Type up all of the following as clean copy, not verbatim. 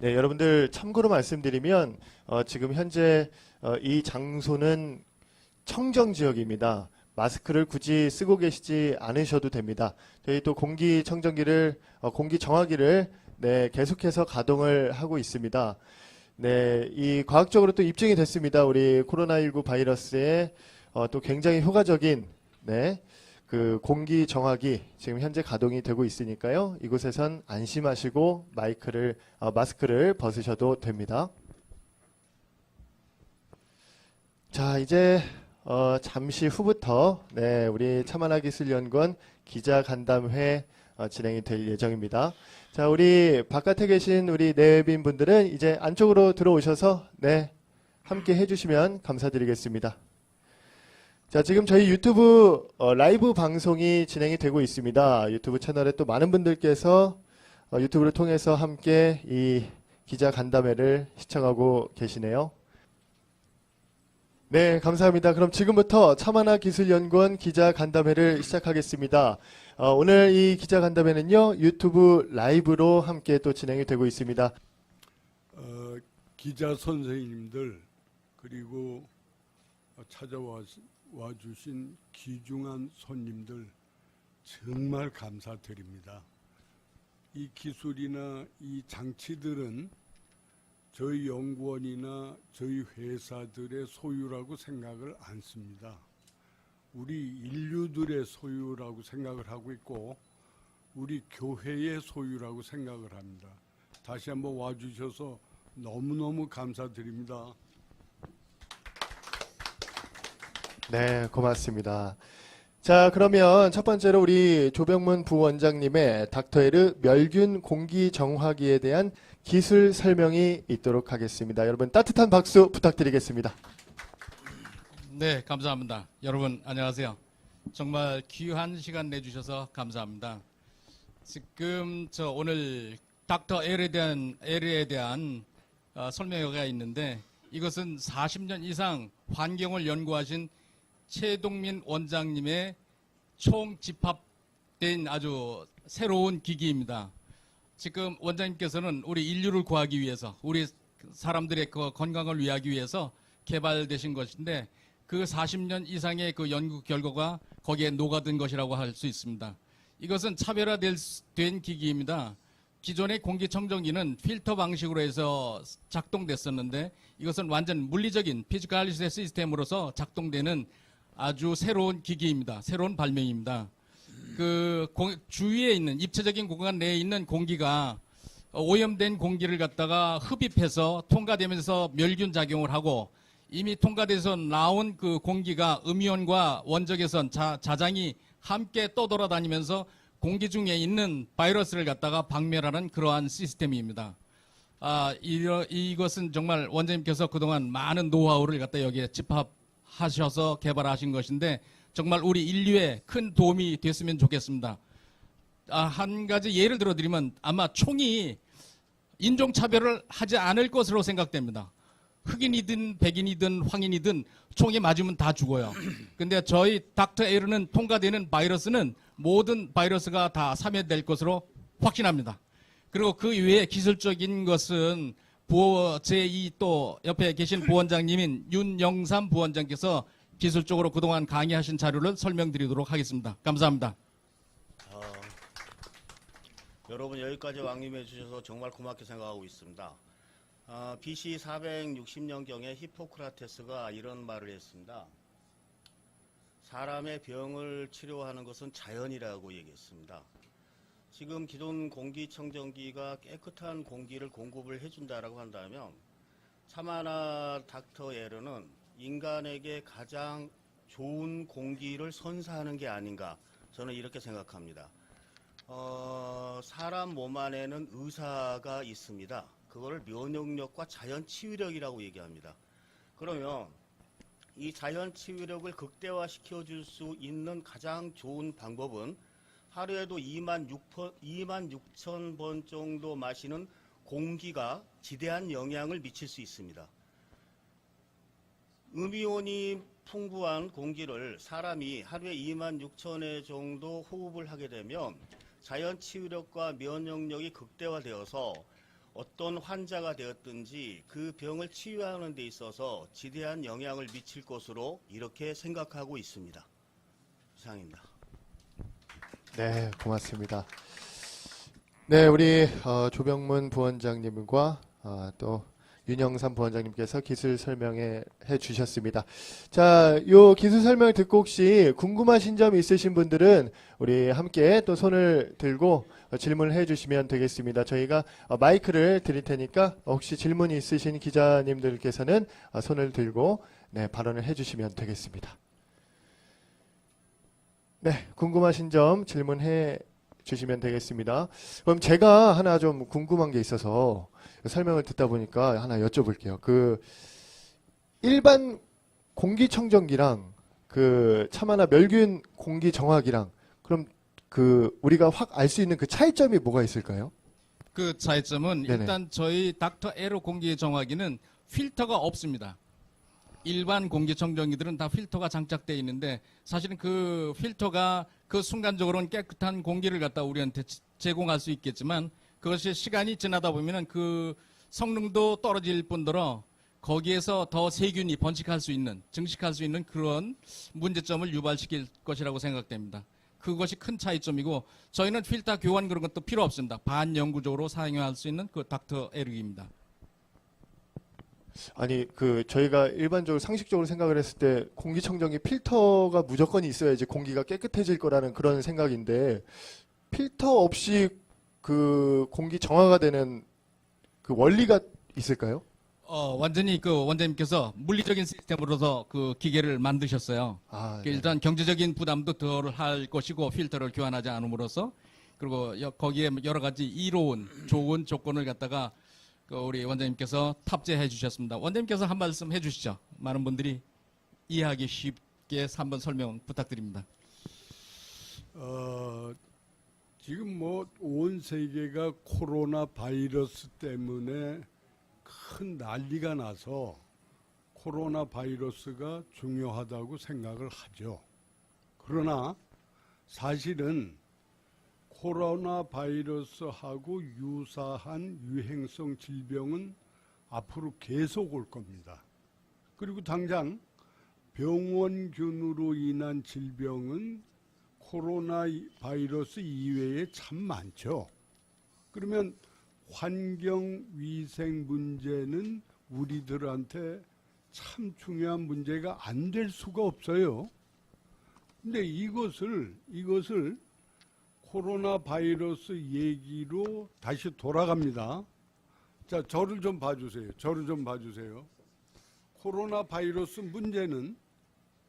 네, 여러분들 참고로 말씀드리면 지금 현재 이 장소는 청정 지역입니다. 마스크를 굳이 쓰고 계시지 않으셔도 됩니다. 저희 또 공기 청정기를 공기 정화기를 네, 계속해서 가동을 하고 있습니다. 네, 이 과학적으로 또 입증이 됐습니다. 우리 코로나19 바이러스에 또 굉장히 효과적인 네, 그 공기 정화기 지금 현재 가동이 되고 있으니까요. 이곳에선 안심하시고 마스크를 벗으셔도 됩니다. 자, 이제 잠시 후부터 네, 우리 차만화기술연구원 기자간담회 진행이 될 예정입니다. 자, 우리 바깥에 계신 우리 내빈 분들은 이제 안쪽으로 들어오셔서 네, 함께 해주시면 감사드리겠습니다. 자, 지금 저희 유튜브 라이브 방송이 진행이 되고 있습니다. 유튜브 채널에 또 많은 분들께서 유튜브를 통해서 함께 이 기자간담회를 시청하고 계시네요. 네, 감사합니다. 그럼 지금부터 차만화기술연구원 기자간담회를 시작하겠습니다. 오늘 이 기자간담회는요, 유튜브 라이브로 함께 또 진행이 되고 있습니다. 기자 선생님들 그리고 찾아와 주신 귀중한 손님들 정말 감사드립니다. 이 기술이나 이 장치들은 저희 연구원이나 저희 회사들의 소유라고 생각을 않습니다. 우리 인류들의 소유라고 생각을 하고 있고 우리 교회의 소유라고 생각을 합니다. 다시 한번 와주셔서 너무너무 감사드립니다. 네, 고맙습니다. 자, 그러면 첫 번째로 우리 조병문 부원장님의 닥터에르 멸균 공기 정화기에 대한 기술 설명이 있도록 하겠습니다. 여러분 따뜻한 박수 부탁드리겠습니다. 네, 감사합니다. 여러분 안녕하세요. 정말 귀한 시간 내주셔서 감사합니다. 지금 오늘 닥터 L에 대한 설명회가 있는데 이것은 40년 이상 환경을 연구하신 최동민 원장님의 총집합된 아주 새로운 기기입니다. 지금 원장님께서는 우리 인류를 구하기 위해서 우리 사람들의 그 건강을 위하기 위해서 개발되신 것인데 그 40년 이상의 그 연구 결과가 거기에 녹아든 것이라고 할 수 있습니다. 이것은 차별화된 기기입니다. 기존의 공기청정기는 필터 방식으로 해서 작동됐었는데 이것은 완전 물리적인 피지컬 시스템으로서 작동되는 아주 새로운 기기입니다. 새로운 발명입니다. 그 주위에 있는 입체적인 공간 내에 있는 공기가 오염된 공기를 갖다가 흡입해서 통과되면서 멸균 작용을 하고 이미 통과돼서 나온 그 공기가 음이온과 원적외선 자장이 함께 떠돌아다니면서 공기 중에 있는 바이러스를 갖다가 박멸하는 그러한 시스템입니다. 이것은 정말 원장님께서 그동안 많은 노하우를 갖다 여기에 집합하셔서 개발하신 것인데 정말 우리 인류에 큰 도움이 됐으면 좋겠습니다. 한 가지 예를 들어드리면 아마 총이 인종차별을 하지 않을 것으로 생각됩니다. 흑인이든 백인이든 황인이든 총에 맞으면 다 죽어요. 근데 저희 닥터 L은 통과되는 바이러스는 모든 바이러스가 다 사멸될 것으로 확신합니다. 그리고 그 이외에 기술적인 것은 제2 또 옆에 계신 부원장님인 윤영삼 부원장께서 기술적으로 그동안 강의하신 자료를 설명드리도록 하겠습니다. 감사합니다. 여러분 여기까지 왕림해 주셔서 정말 고맙게 생각하고 있습니다. BC 460년경에 히포크라테스가 이런 말을 했습니다. 사람의 병을 치료하는 것은 자연이라고 얘기했습니다. 지금 기존 공기청정기가 깨끗한 공기를 공급을 해준다라고 한다면 차만화 닥터 L은 인간에게 가장 좋은 공기를 선사하는 게 아닌가 저는 이렇게 생각합니다. 사람 몸 안에는 의사가 있습니다. 그거를 면역력과 자연 치유력이라고 얘기합니다. 그러면 이 자연 치유력을 극대화시켜 줄 수 있는 가장 좋은 방법은 하루에도 26,000번 정도 마시는 공기가 지대한 영향을 미칠 수 있습니다. 음이온이 풍부한 공기를 사람이 하루에 26,000회 정도 호흡을 하게 되면 자연 치유력과 면역력이 극대화되어서 어떤 환자가 되었든지 그 병을 치유하는 데 있어서 지대한 영향을 미칠 것으로 이렇게 생각하고 있습니다. 이상입니다. 네, 고맙습니다. 네, 우리 조병문 부원장님과 또 윤영삼 부원장님께서 기술 설명해 주셨습니다. 자, 요 기술 설명을 듣고 혹시 궁금하신 점 있으신 분들은 우리 함께 또 손을 들고 질문을 해 주시면 되겠습니다. 저희가 마이크를 드릴 테니까 혹시 질문이 있으신 기자님들께서는 손을 들고 네, 발언을 해 주시면 되겠습니다. 네, 궁금하신 점 질문해 주시면 되겠습니다. 그럼 제가 하나 좀 궁금한 게 있어서 설명을 듣다 보니까 하나 여쭤볼게요. 그 일반 공기청정기랑 그 차마나 멸균 공기정화기랑 그럼 그 우리가 확 알 수 있는 그 차이점이 뭐가 있을까요? 그 차이점은 네네. 일단 저희 닥터 에로 공기정화기는 필터가 없습니다. 일반 공기청정기들은 다 필터가 장착되어 있는데 사실은 그 필터가 그 순간적으로는 깨끗한 공기를 갖다 우리한테 제공할 수 있겠지만 그것이 시간이 지나다 보면은 그 성능도 떨어질 뿐더러 거기에서 더 세균이 번식할 수 있는, 증식할 수 있는 그런 문제점을 유발시킬 것이라고 생각됩니다. 그것이 큰 차이점이고 저희는 필터 교환 그런 것도 필요 없습니다. 반영구적으로 사용할 수 있는 그 닥터 에르기입니다. 아니 그 저희가 일반적으로 상식적으로 생각을 했을 때 공기청정기 필터가 무조건 있어야지 공기가 깨끗해질 거라는 그런 생각인데 필터 없이 그 공기 정화가 되는 그 원리가 있을까요? 완전히 그 원장님께서 물리적인 시스템으로서 그 기계를 만드셨어요. 아, 일단 경제적인 부담도 덜 할 것이고 필터를 교환하지 않음으로써 그리고 거기에 여러 가지 이로운 좋은 조건을 갖다가 그 우리 원장님께서 탑재해 주셨습니다. 원장님께서 한 말씀 해주시죠. 많은 분들이 이해하기 쉽게 한번 설명 부탁드립니다. 지금 뭐 온 세계가 코로나 바이러스 때문에 큰 난리가 나서 코로나 바이러스가 중요하다고 생각을 하죠. 그러나 사실은 코로나 바이러스하고 유사한 유행성 질병은 앞으로 계속 올 겁니다. 그리고 당장 병원균으로 인한 질병은 코로나 바이러스 이외에 참 많죠. 그러면 환경 위생 문제는 우리들한테 참 중요한 문제가 안 될 수가 없어요. 근데 이것을 코로나 바이러스 얘기로 다시 돌아갑니다. 자, 저를 좀 봐주세요. 코로나 바이러스 문제는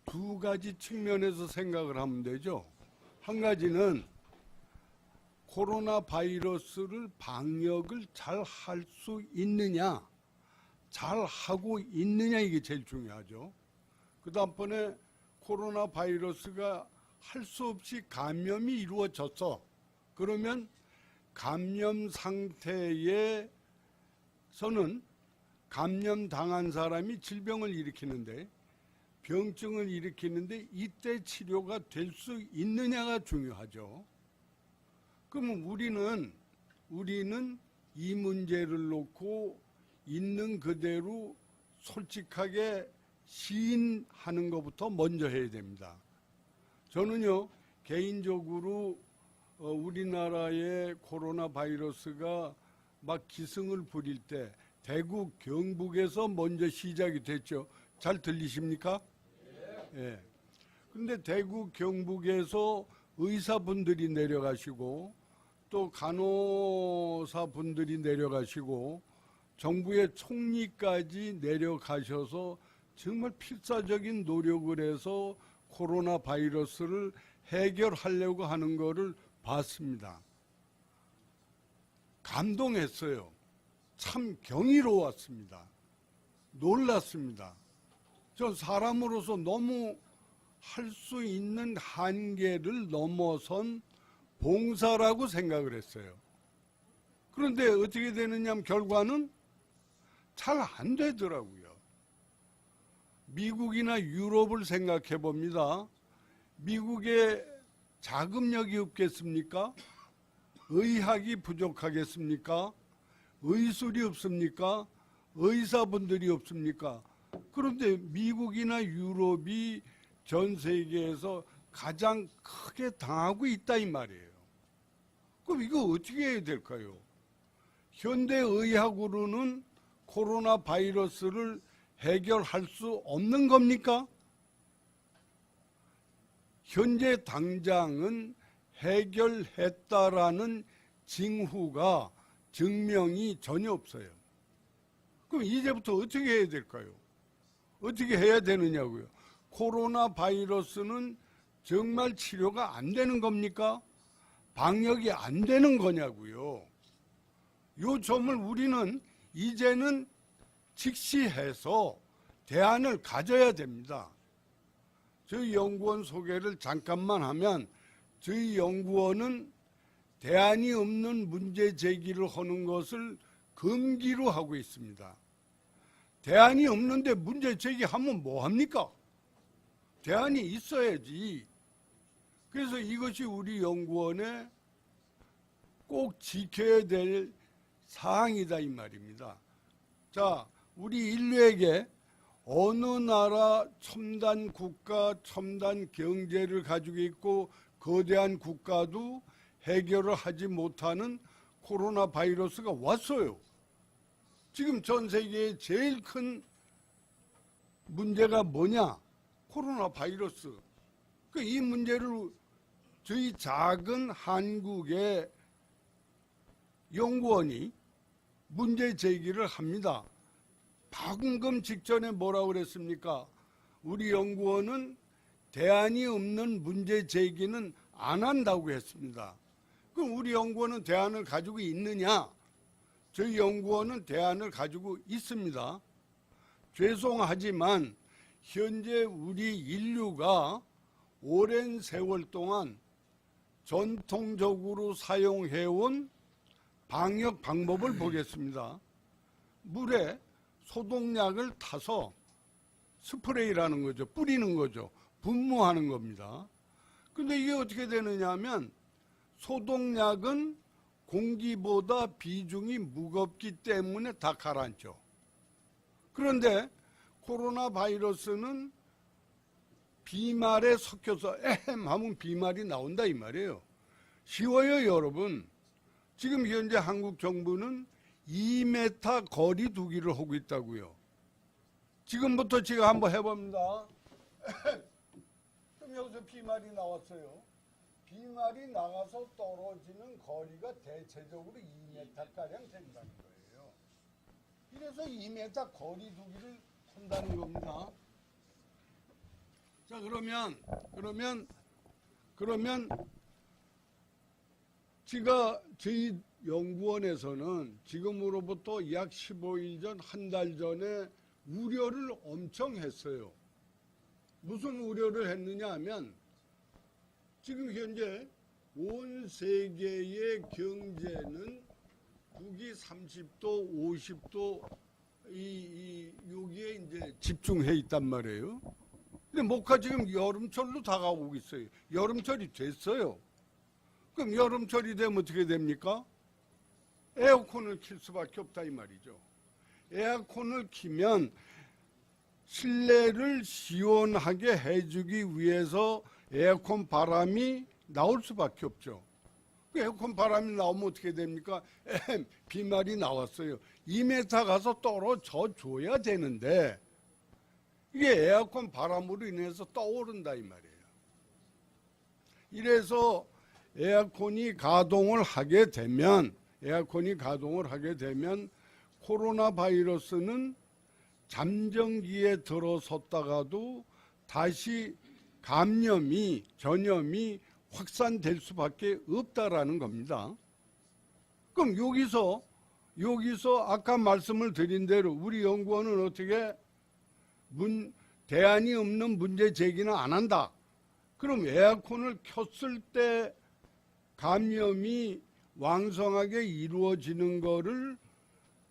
두 가지 측면에서 생각을 하면 되죠. 한 가지는 코로나 바이러스를 방역을 잘 할 수 있느냐, 잘 하고 있느냐 이게 제일 중요하죠. 그 다음번에 코로나 바이러스가 할 수 없이 감염이 이루어졌어. 그러면 감염 상태에서는 감염당한 사람이 질병을 일으키는데 병증을 일으키는데 이때 치료가 될 수 있느냐가 중요하죠. 그러면 우리는 이 문제를 놓고 있는 그대로 솔직하게 시인하는 것부터 먼저 해야 됩니다. 저는요 개인적으로 우리나라의 코로나 바이러스가 막 기승을 부릴 때 대구 경북에서 먼저 시작이 됐죠. 잘 들리십니까? 예. 근데 대구 경북에서 의사분들이 내려가시고 또 간호사분들이 내려가시고 정부의 총리까지 내려가셔서 정말 필사적인 노력을 해서 코로나 바이러스를 해결하려고 하는 것을 봤습니다. 감동했어요. 참 경이로웠습니다. 놀랐습니다. 저 사람으로서 너무 할 수 있는 한계를 넘어선 봉사라고 생각을 했어요. 그런데 어떻게 되느냐 하면 결과는 잘 안 되더라고요. 미국이나 유럽을 생각해 봅니다. 미국에 자금력이 없겠습니까? 의학이 부족하겠습니까? 의술이 없습니까? 의사분들이 없습니까? 그런데 미국이나 유럽이 전 세계에서 가장 크게 당하고 있다 이 말이에요. 그럼 이거 어떻게 해야 될까요? 현대의학으로는 코로나 바이러스를 해결할 수 없는 겁니까? 현재 당장은 해결했다라는 징후가 증명이 전혀 없어요. 그럼 이제부터 어떻게 해야 될까요? 어떻게 해야 되느냐고요? 코로나 바이러스는 정말 치료가 안 되는 겁니까? 방역이 안 되는 거냐고요? 요 점을 우리는 이제는 직시해서 대안을 가져야 됩니다. 저희 연구원 소개를 잠깐만 하면 저희 연구원은 대안이 없는 문제 제기를 하는 것을 금기로 하고 있습니다. 대안이 없는데 문제 제기하면 뭐합니까? 대안이 있어야지. 그래서 이것이 우리 연구원의 꼭 지켜야 될 사항이다 이 말입니다. 자, 우리 인류에게 어느 나라 첨단 국가, 첨단 경제를 가지고 있고 거대한 국가도 해결을 하지 못하는 코로나 바이러스가 왔어요. 지금 전 세계의 제일 큰 문제가 뭐냐? 코로나 바이러스. 이 문제를 저희 작은 한국의 연구원이 문제 제기를 합니다. 방금 직전에 뭐라고 그랬습니까? 우리 연구원은 대안이 없는 문제 제기는 안 한다고 했습니다. 그럼 우리 연구원은 대안을 가지고 있느냐? 저희 연구원은 대안을 가지고 있습니다. 죄송하지만 현재 우리 인류가 오랜 세월 동안 전통적으로 사용해온 방역 방법을 보겠습니다. 물에 소독약을 타서 스프레이라는 거죠. 뿌리는 거죠. 분무하는 겁니다. 근데 이게 어떻게 되느냐 하면 소독약은 공기보다 비중이 무겁기 때문에 다 가라앉죠. 그런데 코로나 바이러스는 비말에 섞여서 에헴 하면 비말이 나온다 이 말이에요. 쉬워요 여러분. 지금 현재 한국 정부는 2m 거리 두기를 하고 있다고요. 지금부터 제가 한번 해봅니다. 그럼 여기서 비말이 나왔어요. 비말이 나가서 떨어지는 거리가 대체적으로 2m가량 된다는 거예요. 이래서 2m 거리 두기를 한다는 겁니다. 자, 그러면 저희 연구원에서는 지금으로부터 약 15일 전, 한 달 전에 우려를 엄청 했어요. 무슨 우려를 했느냐 하면 지금 현재 온 세계의 경제는 북이 30도, 50도 여기에 이제 집중해 있단 말이에요. 근데 뭐가 지금 여름철로 다가오고 있어요. 여름철이 됐어요. 그럼 여름철이 되면 어떻게 됩니까? 에어컨을 킬 수밖에 없다 이 말이죠. 에어컨을 키면 실내를 시원하게 해주기 위해서 에어컨 바람이 나올 수밖에 없죠. 에어컨 바람이 나오면 어떻게 됩니까? 비말이 나왔어요. 2m 가서 떨어져 줘야 되는데 이게 에어컨 바람으로 인해서 떠오른다 이 말이에요. 이래서 에어컨이 가동을 하게 되면 코로나 바이러스는 잠정기에 들어섰다가도 다시 전염이 확산될 수밖에 없다라는 겁니다. 그럼 여기서 아까 말씀을 드린 대로 우리 연구원은 어떻게 대안이 없는 문제 제기는 안 한다. 그럼 에어컨을 켰을 때 감염이 왕성하게 이루어지는 거를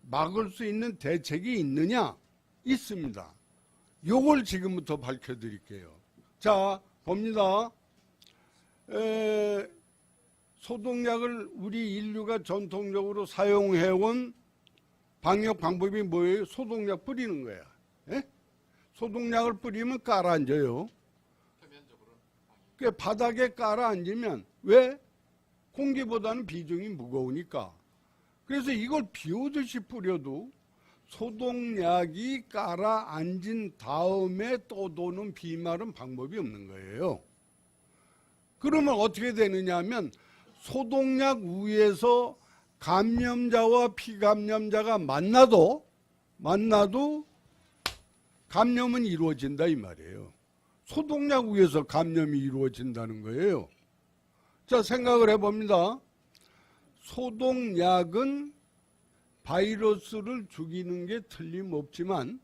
막을 수 있는 대책이 있느냐? 있습니다. 요걸 지금부터 밝혀드릴게요. 자, 봅니다. 소독약을 우리 인류가 전통적으로 사용해온 방역 방법이 뭐예요? 소독약 뿌리는 거야. 예? 소독약을 뿌리면 깔아앉아요. 그 바닥에 깔아앉으면 왜? 공기보다는 비중이 무거우니까. 그래서 이걸 비 오듯이 뿌려도 소독약이 깔아앉은 다음에 또 도는 비말은 방법이 없는 거예요. 그러면 어떻게 되느냐 하면 소독약 위에서 감염자와 피감염자가 만나도 감염은 이루어진다 이 말이에요. 소독약 위에서 감염이 이루어진다는 거예요. 자, 생각을 해봅니다. 소독약은 바이러스를 죽이는 게 틀림없지만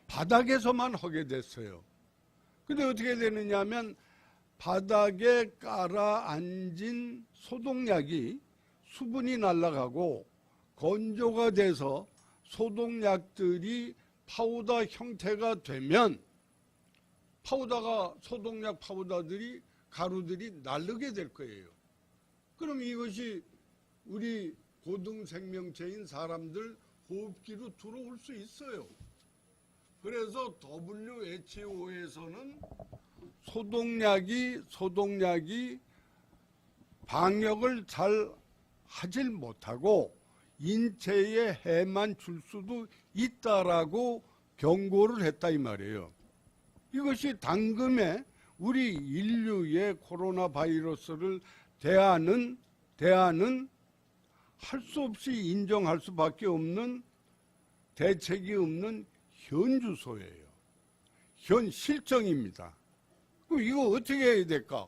바닥에서만 하게 됐어요. 근데 어떻게 되느냐 하면 바닥에 깔아앉은 소독약이 수분이 날아가고 건조가 돼서 소독약들이 파우더 형태가 되면 소독약 파우더들이 가루들이 날르게 될 거예요. 그럼 이것이 우리 고등생명체인 사람들 호흡기로 들어올 수 있어요. 그래서 WHO에서는 소독약이 방역을 잘 하질 못하고 인체에 해만 줄 수도 있다라고 경고를 했다 이 말이에요. 이것이 당금에 우리 인류의 코로나 바이러스를 대하는 할 수 없이 인정할 수밖에 없는 대책이 없는 현주소예요. 현 실정입니다. 그럼 이거 어떻게 해야 될까?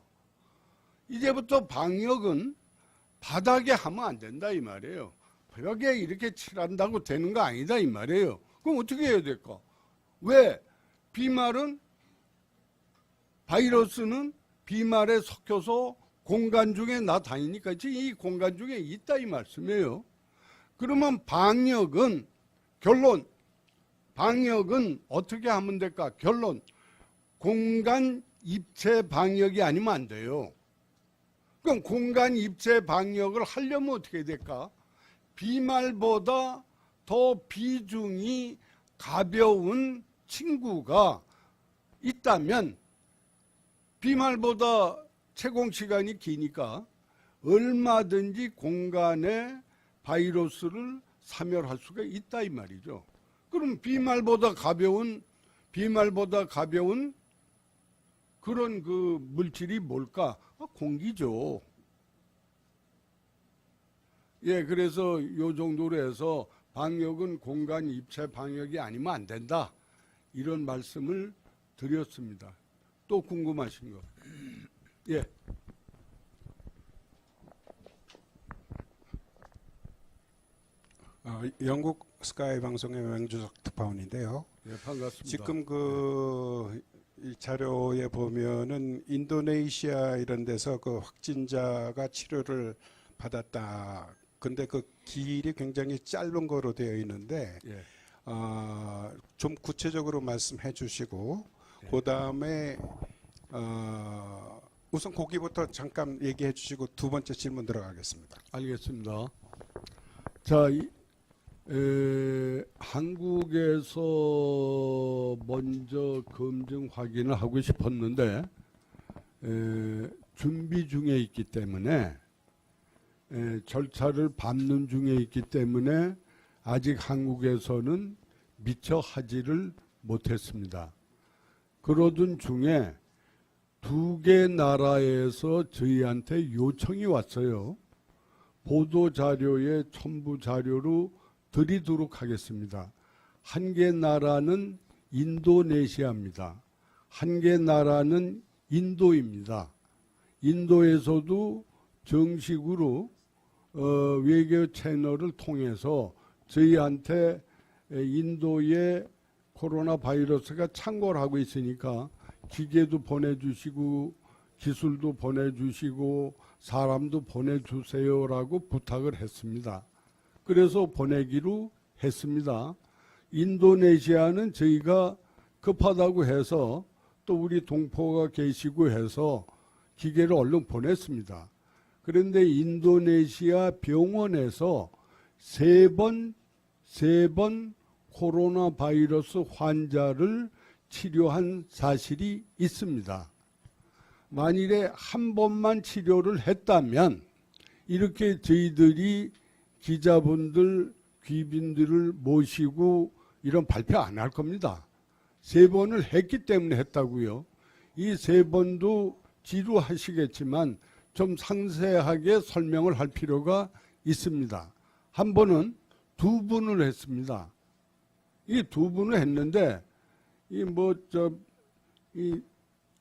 이제부터 방역은 바닥에 하면 안 된다 이 말이에요. 벽에 이렇게 칠한다고 되는 거 아니다 이 말이에요. 그럼 어떻게 해야 될까? 왜? 바이러스는 비말에 섞여서 공간 중에 나다니니까 지금 이 공간 중에 있다 이 말씀이에요. 그러면 방역은 어떻게 하면 될까? 결론, 공간 입체 방역이 아니면 안 돼요. 그럼 공간 입체 방역을 하려면 어떻게 될까? 비말보다 더 비중이 가벼운 친구가 있다면 비말보다 채공 시간이 기니까 얼마든지 공간에 바이러스를 사멸할 수가 있다 이 말이죠. 그럼 비말보다 가벼운 그런 그 물질이 뭘까? 공기죠. 예, 그래서 요 정도로 해서 방역은 공간 입체 방역이 아니면 안 된다. 이런 말씀을 드렸습니다. 또 궁금하신 거? 예. 영국 스카이 방송의 맹주석 특파원인데요. 예, 반갑습니다. 지금 이 자료에 보면은 인도네시아 이런 데서 그 확진자가 치료를 받았다. 근데 그 길이 굉장히 짧은 거로 되어 있는데 예. 좀 구체적으로 말씀해 주시고 그 다음에 우선 거기부터 잠깐 얘기해 주시고 두 번째 질문 들어가겠습니다. 알겠습니다. 자, 한국에서 먼저 검증 확인을 하고 싶었는데 준비 중에 있기 때문에 절차를 밟는 중에 있기 때문에 아직 한국에서는 미처 하지를 못했습니다. 그러던 중에 2개 나라에서 저희한테 요청이 왔어요. 보도자료에 첨부 자료로 드리도록 하겠습니다. 한 개 나라는 인도네시아입니다. 한 개 나라는 인도입니다. 인도에서도 정식으로 외교 채널을 통해서 저희한테 인도의 코로나 바이러스가 창궐 하고 있으니까 기계도 보내주시고 기술도 보내주시고 사람도 보내주세요라고 부탁을 했습니다. 그래서 보내기로 했습니다. 인도네시아는 저희가 급하다고 해서 또 우리 동포가 계시고 해서 기계를 얼른 보냈습니다. 그런데 인도네시아 병원에서 세 3번 코로나 바이러스 환자를 치료한 사실이 있습니다. 만일에 한 번만 치료를 했다면 이렇게 저희들이 기자분들, 귀빈들을 모시고 이런 발표 안 할 겁니다. 3번을 했기 때문에 했다고요. 이 3번도 지루하시겠지만 좀 상세하게 설명을 할 필요가 있습니다. 한 번은 2분을 했습니다. 이 2분을 했는데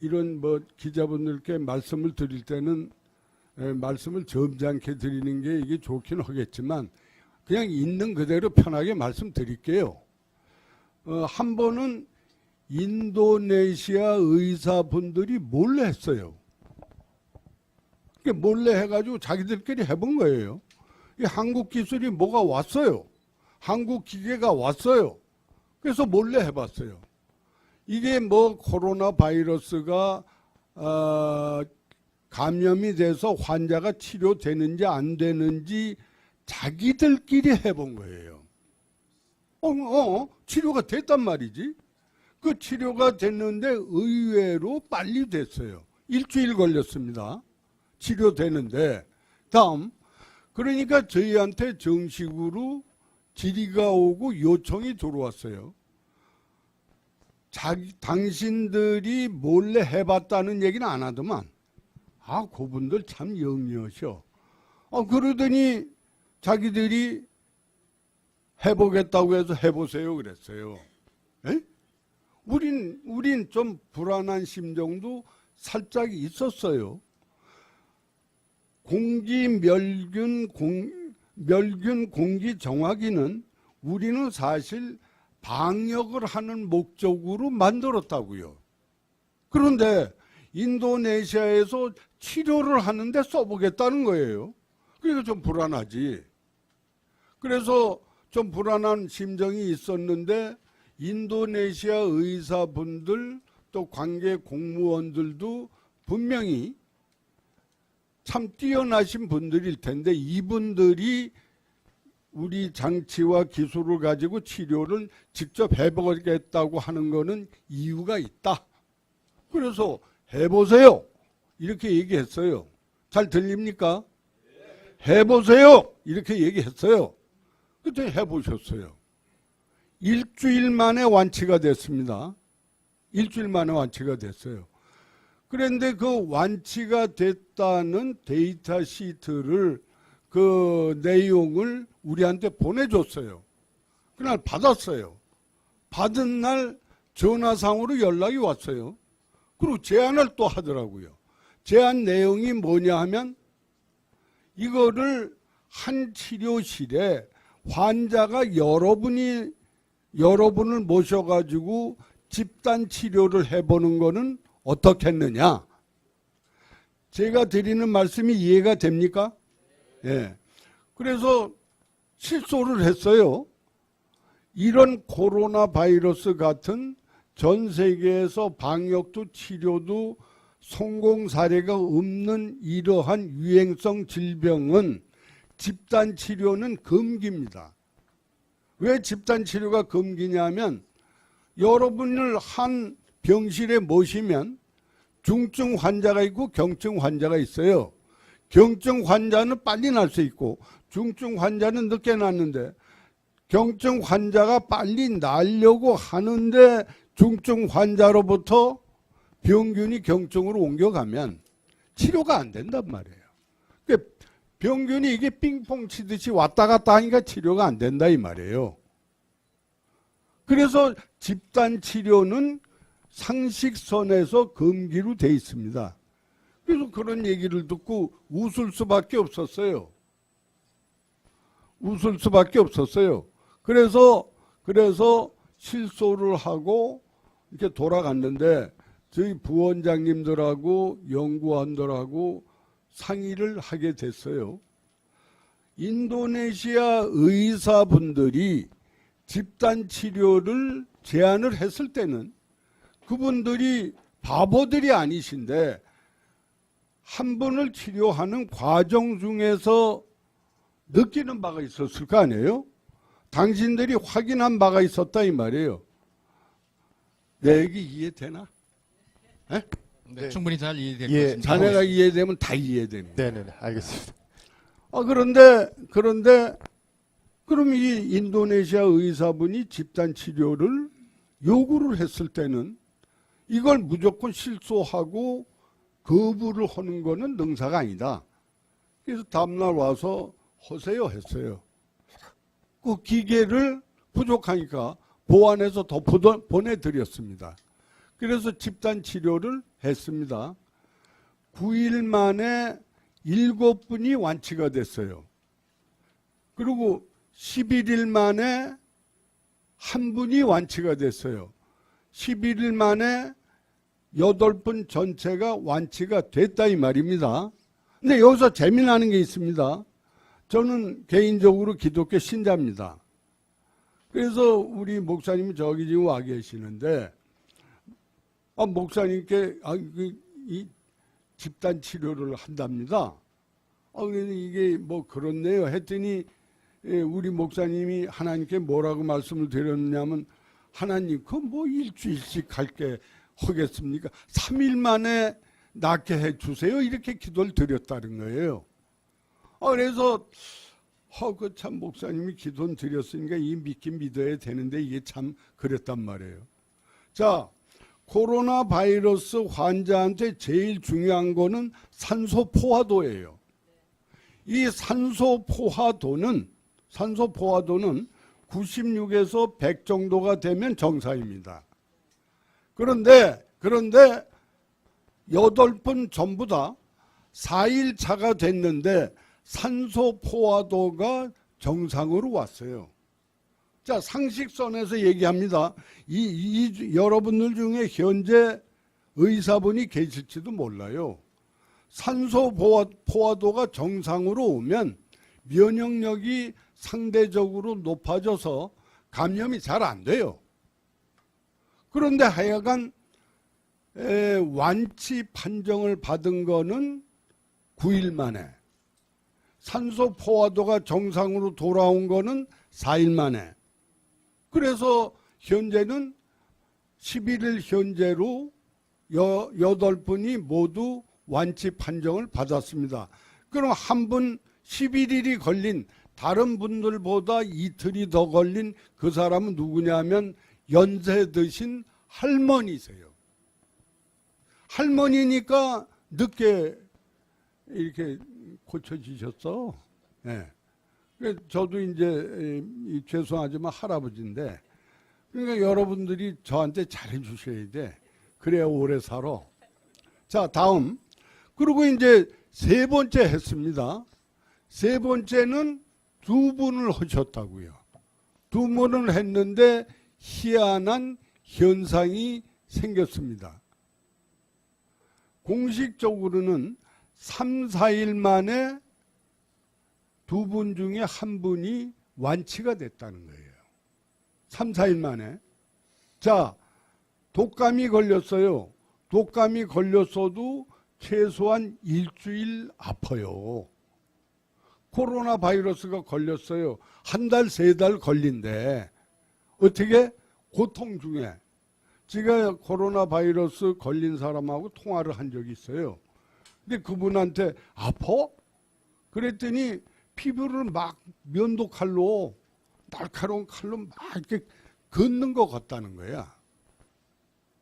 이런 기자분들께 말씀을 드릴 때는 말씀을 점잖게 드리는 게 이게 좋긴 하겠지만 그냥 있는 그대로 편하게 말씀드릴게요. 한 번은 인도네시아 의사분들이 몰래 했어요. 몰래 해가지고 자기들끼리 해본 거예요. 이 한국 기술이 뭐가 왔어요. 한국 기계가 왔어요. 그래서 몰래 해봤어요. 이게 코로나 바이러스가 감염이 돼서 환자가 치료되는지 안 되는지 자기들끼리 해본 거예요. 치료가 됐단 말이지. 그 치료가 됐는데 의외로 빨리 됐어요. 일주일 걸렸습니다. 치료되는데. 다음, 그러니까 저희한테 정식으로 질의가 오고 요청이 들어왔어요. 당신들이 몰래 해봤다는 얘기는 안 하더만. 그분들 참 영리하셔. 그러더니 자기들이 해보겠다고 해서 해보세요 그랬어요. 에? 우린 좀 불안한 심정도 살짝 있었어요. 멸균 공기 정화기는 우리는 사실 방역을 하는 목적으로 만들었다고요. 그런데 인도네시아에서 치료를 하는데 써보겠다는 거예요. 그러니까 좀 불안하지. 그래서 좀 불안한 심정이 있었는데 인도네시아 의사분들 또 관계 공무원들도 분명히 참 뛰어나신 분들일 텐데 이분들이 우리 장치와 기술을 가지고 치료를 직접 해보겠다고 하는 거는 이유가 있다. 그래서 해보세요. 이렇게 얘기했어요. 잘 들립니까? 해보세요. 이렇게 얘기했어요. 그때 해보셨어요. 일주일 만에 완치가 됐습니다. 일주일 만에 완치가 됐어요. 그런데 그 완치가 됐다는 데이터 시트를 그 내용을 우리한테 보내줬어요. 그날 받았어요. 받은 날 전화상으로 연락이 왔어요. 그리고 제안을 또 하더라고요. 제안 내용이 뭐냐 하면 이거를 한 치료실에 환자가 여러분을 모셔가지고 집단 치료를 해보는 거는 어떻겠느냐. 제가 드리는 말씀이 이해가 됩니까? 예. 그래서 실소를 했어요. 이런 코로나 바이러스 같은 전 세계에서 방역도 치료도 성공 사례가 없는 이러한 유행성 질병은 집단 치료는 금기입니다. 왜 집단 치료가 금기냐면 여러분을 한 병실에 모시면 중증 환자가 있고 경증 환자가 있어요. 경증 환자는 빨리 날 수 있고 중증 환자는 늦게 낫는데 경증 환자가 빨리 나려고 하는데 중증 환자로부터 병균이 경증으로 옮겨가면 치료가 안 된단 말이에요. 그러니까 병균이 이게 빙봉 치듯이 왔다 갔다 하니까 치료가 안 된다 이 말이에요. 그래서 집단 치료는 상식선에서 금기로 돼 있습니다. 그래서 그런 얘기를 듣고 웃을 수밖에 없었어요. 웃을 수밖에 없었어요. 그래서 실소를 하고 이렇게 돌아갔는데 저희 부원장님들하고 연구원들하고 상의를 하게 됐어요. 인도네시아 의사분들이 집단 치료를 제안을 했을 때는 그분들이 바보들이 아니신데 한 분을 치료하는 과정 중에서 느끼는 바가 있었을 거 아니에요? 당신들이 확인한 바가 있었다 이 말이에요. 내 얘기 이해되나? 네, 네. 충분히 잘 이해될 예, 것입니다. 자네가 이해되면 다 이해되는 거예요. 네네, 알겠습니다. 그런데 그럼 이 인도네시아 의사분이 집단 치료를 요구를 했을 때는 이걸 무조건 실소하고 거부를 하는 거는 능사가 아니다. 그래서 다음날 와서 하세요 했어요. 그 기계를 부족하니까 보완해서 더 보내드렸습니다. 그래서 집단 치료를 했습니다. 9일 만에 7분이 완치가 됐어요. 그리고 11일 만에 1분이 완치가 됐어요. 11일 만에 8분 전체가 완치가 됐다 이 말입니다. 근데 여기서 재미나는 게 있습니다. 저는 개인적으로 기독교 신자입니다. 그래서 우리 목사님이 저기 지금 와 계시는데 목사님께 이 집단 치료를 한답니다. 그래서 이게 뭐 그렇네요 했더니 우리 목사님이 하나님께 뭐라고 말씀을 드렸냐면 하나님 그 뭐 일주일씩 갈게 하겠습니까? 3일 만에 낫게 해주세요 이렇게 기도를 드렸다는 거예요. 그래서 그 참 목사님이 기도는 드렸으니까 이 믿긴 믿어야 되는데 이게 참 그랬단 말이에요. 자, 코로나 바이러스 환자한테 제일 중요한 거는 산소 포화도예요. 이 산소 포화도는 96에서 100 정도가 되면 정상입니다. 그런데 8번 전부 다 4일 차가 됐는데 산소 포화도가 정상으로 왔어요. 자, 상식선에서 얘기합니다. 여러분들 중에 현재 의사분이 계실지도 몰라요. 산소 포화도가 정상으로 오면 면역력이 상대적으로 높아져서 감염이 잘 안 돼요. 그런데 하여간 완치 판정을 받은 거는 9일 만에, 산소 포화도가 정상으로 돌아온 거는 4일 만에. 그래서 현재는 11일 현재로 8분이 모두 완치 판정을 받았습니다. 그럼 한 분 11일이 걸린 다른 분들보다 이틀이 더 걸린 그 사람은 누구냐면 연세 드신 할머니세요. 할머니니까 늦게 이렇게 고쳐지셨어. 네. 저도 이제 죄송하지만 할아버지인데, 그러니까 여러분들이 저한테 잘해 주셔야 돼. 그래야 오래 살아. 자, 다음. 그리고 이제 세 번째 했습니다. 세 번째는 2분을 하셨다고요. 2분을 했는데 희한한 현상이 생겼습니다. 공식적으로는 3, 4일 만에 2분 중에 한 분이 완치가 됐다는 거예요. 3, 4일 만에. 자, 독감이 걸렸어요. 독감이 걸렸어도 최소한 일주일 아파요. 코로나 바이러스가 걸렸어요. 한 달, 3달 걸린대. 어떻게? 고통 중에. 제가 코로나 바이러스 걸린 사람하고 통화를 한 적이 있어요. 근데 그분한테 아파? 그랬더니 피부를 막 면도칼로, 날카로운 칼로 막 이렇게 긋는 것 같다는 거야.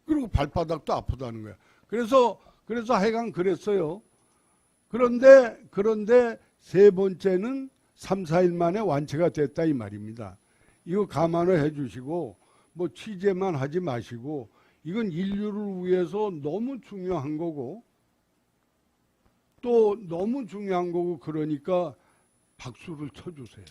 그리고 발바닥도 아프다는 거야. 그래서 하여간 그랬어요. 그런데 세 번째는 3, 4일 만에 완치가 됐다 이 말입니다. 이거 감안을 해 주시고 뭐 취재만 하지 마시고 이건 인류를 위해서 너무 중요한 거고 또 너무 중요한 거고 그러니까 박수를 쳐주세요.